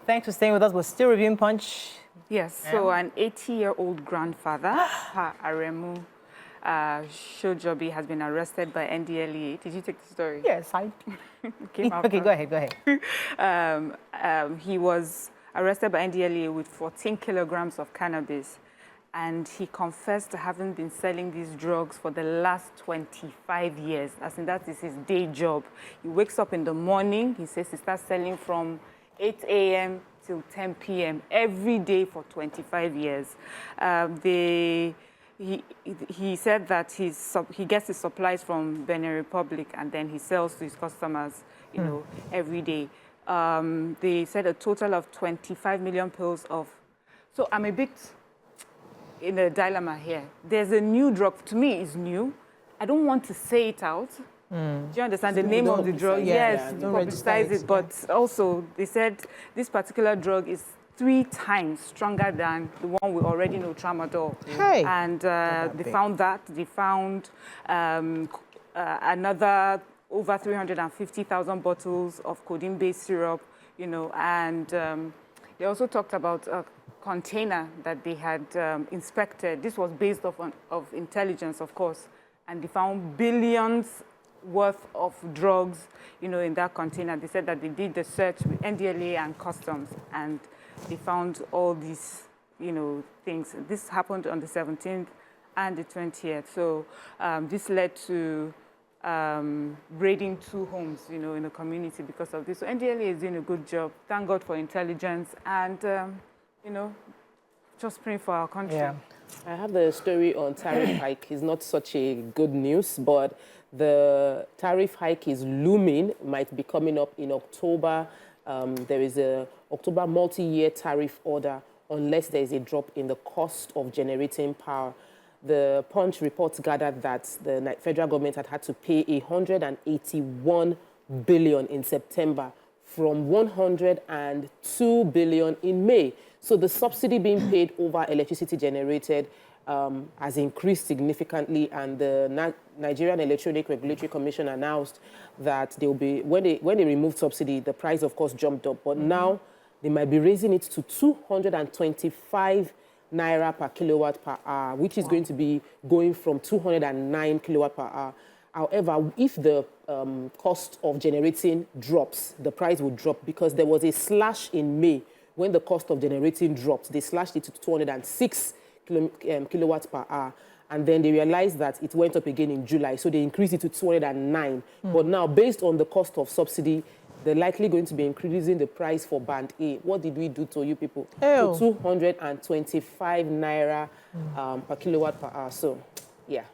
Thanks for staying with us. We're still reviewing Punch. Yes, so an 80-year-old grandfather, Aremu Shojobi, has been arrested by ndlea. Did you take the story? Yes, I... Okay, go ahead. He was arrested by ndlea with 14 kilograms of cannabis, and he confessed to having been selling these drugs for the last 25 years. As in, that is his day job. He wakes up in the morning, he says he starts selling from 8 a.m. till 10 p.m. every day for 25 years. He said that he gets his supplies from Benin Republic and then he sells to his customers, you know, every day. They said a total of 25 million pills of... So I'm a bit in a dilemma here. There's a new drug. To me, it's new. I don't want to say it out. Do you understand the name of the drug? Yes, to publicize it. But also, they said this particular drug is 3 times stronger than the one we already know, tramadol. Hey. And they found that. They found another over 350,000 bottles of codeine-based syrup, you know, and they also talked about a container that they had inspected. This was based on intelligence, of course, and they found billions worth of drugs, you know, in that container. They said that they did the search with ndlea and customs, and they found all these, you know, things. This happened on the 17th and the 20th. So this led to raiding 2 homes, you know, in the community because of this. So ndlea is doing a good job. Thank God for intelligence, and you know, just praying for our country. Yeah. I have the story on tariff hike. It's not such a good news, but the tariff hike is looming, might be coming up in October. There is a October multi-year tariff order unless there is a drop in the cost of generating power. The Punch reports gathered that the federal government had to pay 181 billion in September from 102 billion in May. So the subsidy being paid over electricity generated has increased significantly, and the Nigerian Electronic Regulatory Commission announced that they will be, when they removed subsidy, the price of course jumped up, but now they might be raising it to 225 naira per kilowatt per hour, which is going to be going from 209 kilowatt per hour. However, if the cost of generating drops, the price will drop, because there was a slash in May when the cost of generating dropped. They slashed it to 206 kilowatts per hour. And then they realized that it went up again in July, so they increased it to 209. But now, based on the cost of subsidy, they're likely going to be increasing the price for Band A. What did we do to you people? To 225 naira per kilowatt per hour. So, yeah.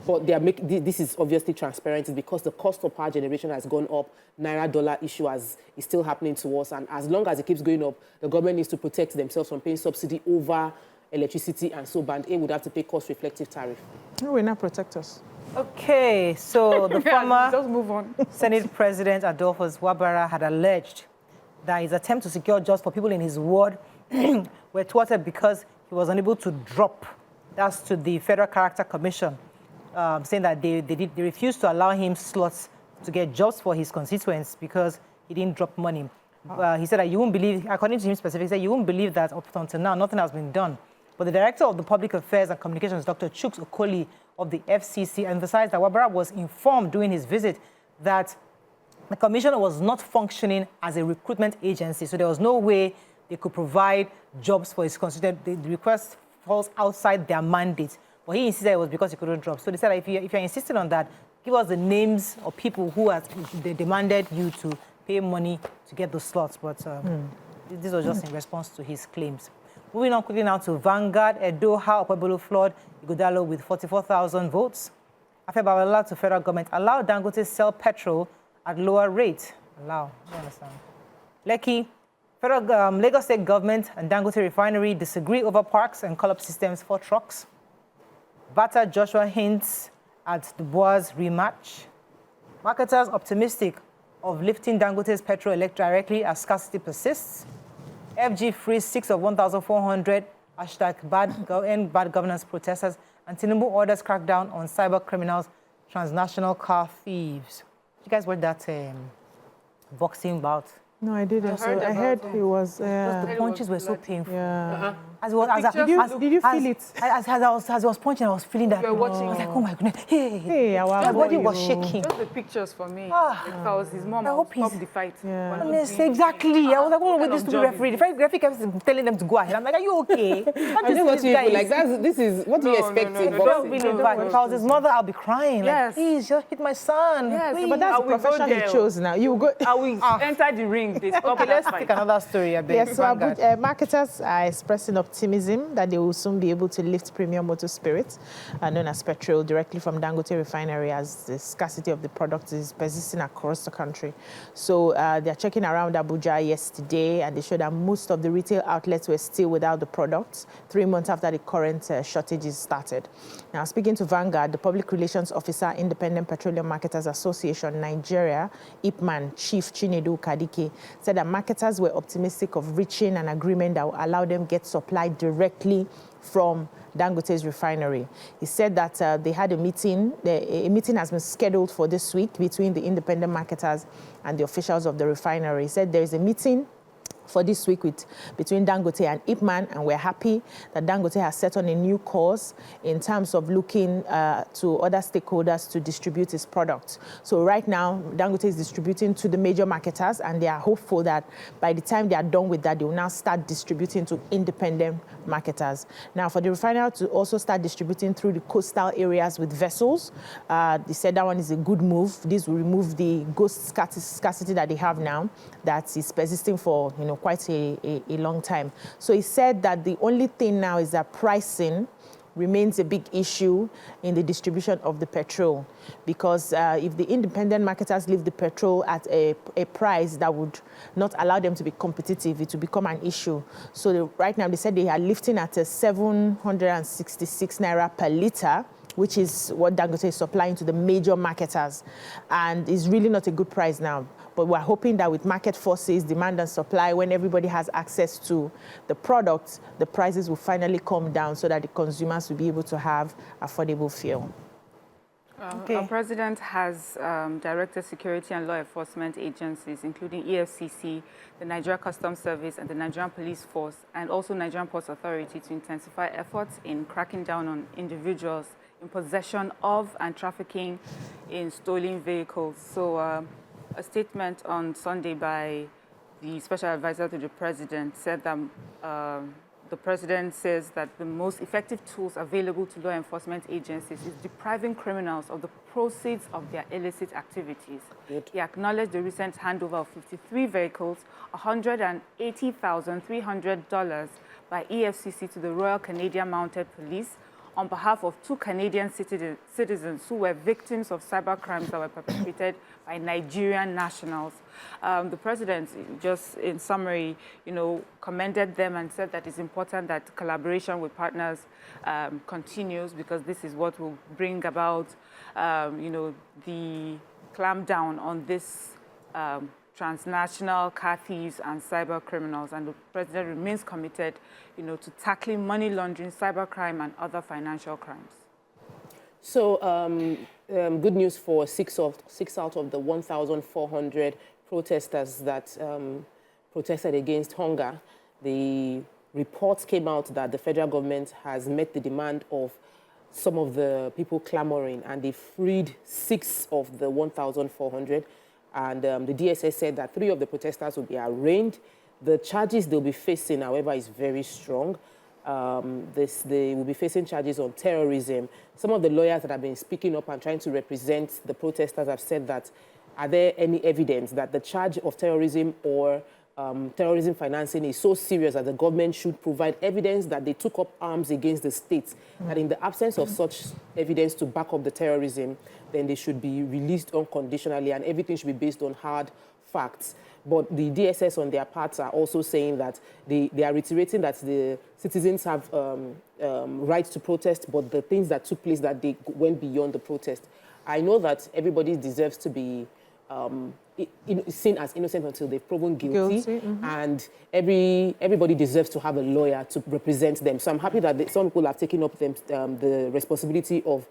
But they are this is obviously transparent. It's because the cost of power generation has gone up. Naira-dollar issue is still happening to us. And as long as it keeps going up, the government needs to protect themselves from paying subsidy over electricity, and so Band A would have to pay cost-reflective tariff. No, will not protect us. Okay, so the former just move on. Senate President Adolphus Wabara had alleged that his attempt to secure jobs for people in his ward were thwarted because he was unable to drop. That's to the Federal Character Commission, saying that they refused to allow him slots to get jobs for his constituents because he didn't drop money. He said that you won't believe, according to him specifically, he said you won't believe that up until now nothing has been done. But the Director of the Public Affairs and Communications, Dr. Chuks Okoli of the FCC, emphasized that Wabara was informed during his visit that the commission was not functioning as a recruitment agency, so there was no way they could provide jobs for his constituents. The request falls outside their mandate. But he insisted it was because he couldn't drop. So they said, if you're insisting on that, give us the names of people who they demanded you to pay money to get those slots. But this was just in response to his claims. Moving on quickly now to Vanguard. Edo, how Opebolu floored Ighodalo with 44,000 votes. Afebawala to federal government. Allow Dangote to sell petrol at lower rate. Allow, you understand. Lekki, Lagos State government and Dangote refinery disagree over parks and call-up systems for trucks. Bata Joshua hints at the Boaz rematch. Marketers optimistic of lifting Dangote's petrol elect directly as scarcity persists. FG frees 6 of 1,400 #bad governance protesters, and Tinubu orders crackdown on cyber criminals, transnational car thieves. You guys watch that boxing bout? No, I didn't. I heard it was. The punches were so painful. Yeah. As Did you feel it? As I was punching, I was feeling that. You were watching. I was like, oh my goodness. Hey, our my body boy, was shaking. Just the pictures for me. If I was his mom, I would stop the fight. Yeah. Honestly, exactly. I was like, what with this stupid referee? The referee kept telling them to go ahead. I'm like, are you okay? I know what you like. This is what do you expect in boxing? Really bad. If I was his mother, I'll be crying. Yes. Like, please, just hit my son. Yes, Please. But that's the profession he chose now. You go. I will enter the ring. They stop Okay, let's that take fight. another story. I bet. Yes, so marketers are expressing optimism that they will soon be able to lift premium motor spirits, known as petrol, directly from Dangote refinery, as the scarcity of the product is persisting across the country. So they're checking around Abuja yesterday, and they showed that most of the retail outlets were still without the products 3 months after the current shortages started. Now, speaking to Vanguard, the Public Relations Officer, Independent Petroleum Marketers Association, Nigeria, IPMAN, Chief Chinedu Kadike, said that marketers were optimistic of reaching an agreement that will allow them get supply directly from Dangote's refinery. He said that they had a meeting. A meeting has been scheduled for this week between the independent marketers and the officials of the refinery. He said there is a meeting for this week between Dangote and Ipman, and we're happy that Dangote has set on a new course in terms of looking to other stakeholders to distribute its products. So right now, Dangote is distributing to the major marketers, and they are hopeful that by the time they are done with that, they will now start distributing to independent marketers. Now, for the refinery to also start distributing through the coastal areas with vessels, they said that one is a good move. This will remove the ghost scarcity that they have now that is persisting for, quite a long time. So he said that the only thing now is that pricing remains a big issue in the distribution of the petrol, because if the independent marketers leave the petrol at a price that would not allow them to be competitive, it will become an issue. So right now they said they are lifting at a 766 naira per litre, which is what Dangote is supplying to the major marketers, and it's really not a good price now. But we're hoping that with market forces, demand and supply, when everybody has access to the products, the prices will finally come down so that the consumers will be able to have affordable fuel. Our president has directed security and law enforcement agencies, including EFCC, the Nigeria Customs Service, and the Nigerian Police Force, and also Nigerian Ports Authority, to intensify efforts in cracking down on individuals in possession of and trafficking in stolen vehicles. So a statement on Sunday by the special advisor to the president said that the president says that the most effective tools available to law enforcement agencies is depriving criminals of the proceeds of their illicit activities. Good. He acknowledged the recent handover of 53 vehicles, $180,300 by EFCC to the Royal Canadian Mounted Police on behalf of 2 Canadian citizens who were victims of cyber crimes that were perpetrated by Nigerian nationals. The president, just in summary, commended them and said that it's important that collaboration with partners continues, because this is what will bring about, the clampdown on this transnational car thieves and cyber criminals. And the president remains committed, to tackling money laundering, cybercrime, and other financial crimes. So good news for six out of the 1,400 protesters that protested against hunger. The reports came out that the federal government has met the demand of some of the people clamoring, and they freed 6 of the 1,400. And the DSS said that 3 of the protesters will be arraigned. The charges they'll be facing, however, is very strong. They will be facing charges on terrorism. Some of the lawyers that have been speaking up and trying to represent the protesters have said that, are there any evidence that the charge of terrorism or terrorism financing is so serious that the government should provide evidence that they took up arms against the state, and in the absence of such evidence to back up the terrorism, then they should be released unconditionally, and everything should be based on hard facts. But the DSS on their part are also saying that they are reiterating that the citizens have rights to protest, but the things that took place, that they went beyond the protest. I know that everybody deserves to be seen as innocent until they've proven guilty. And everybody deserves to have a lawyer to represent them. So I'm happy that some people have taken up the responsibility of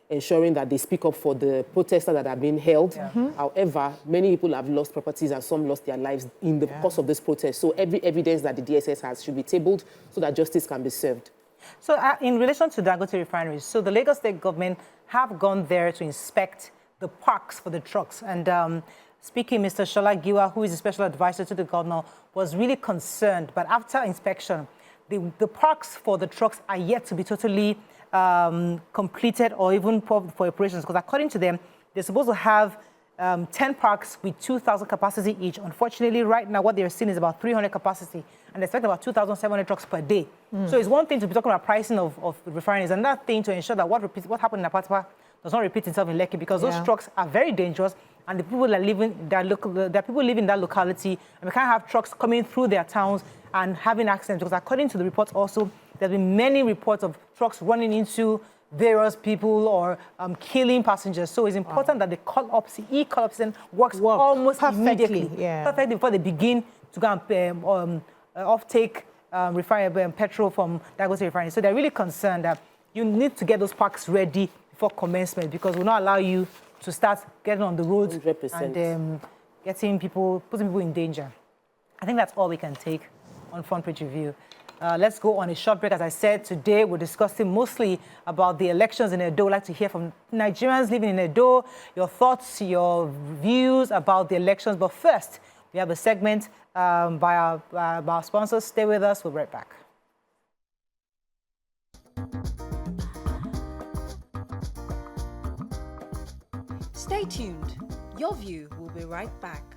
ensuring that they speak up for the protesters that are being held. However, many people have lost properties and some lost their lives in the course of this protest. So every evidence that the DSS has should be tabled so that justice can be served. So in relation to Dangote refineries, so the Lagos State government have gone there to inspect the parks for the trucks. And speaking, Mr. Shola Giwa, who is a special advisor to the governor, was really concerned. But after inspection, the parks for the trucks are yet to be totally completed or even for operations. Because according to them, they're supposed to have 10 parks with 2,000 capacity each. Unfortunately, right now, what they're seeing is about 300 capacity. And they expect about 2,700 trucks per day. So it's one thing to be talking about pricing of refineries, and another thing to ensure that what happened in Apatwa does not repeat itself in Lekki, because those trucks are very dangerous, and the people that live in that locality, and we can't have trucks coming through their towns and having accidents, because according to the reports also, there's been many reports of trucks running into various people or killing passengers. So it's important that the e-call option works almost immediately, perfectly before they begin to go and off-take petrol from Dangote refinery. So they're really concerned that you need to get those parks ready before commencement, because we'll not allow you to start getting on the roads 100%. and putting people in danger. I think that's all we can take on Front Page Review. Let's go on a short break. As I said, today we're discussing mostly about the elections in Edo. I'd like to hear from Nigerians living in Edo, your thoughts, your views about the elections. But first, we have a segment by our sponsors. Stay with us. We'll be right back. Stay tuned. Your view will be right back.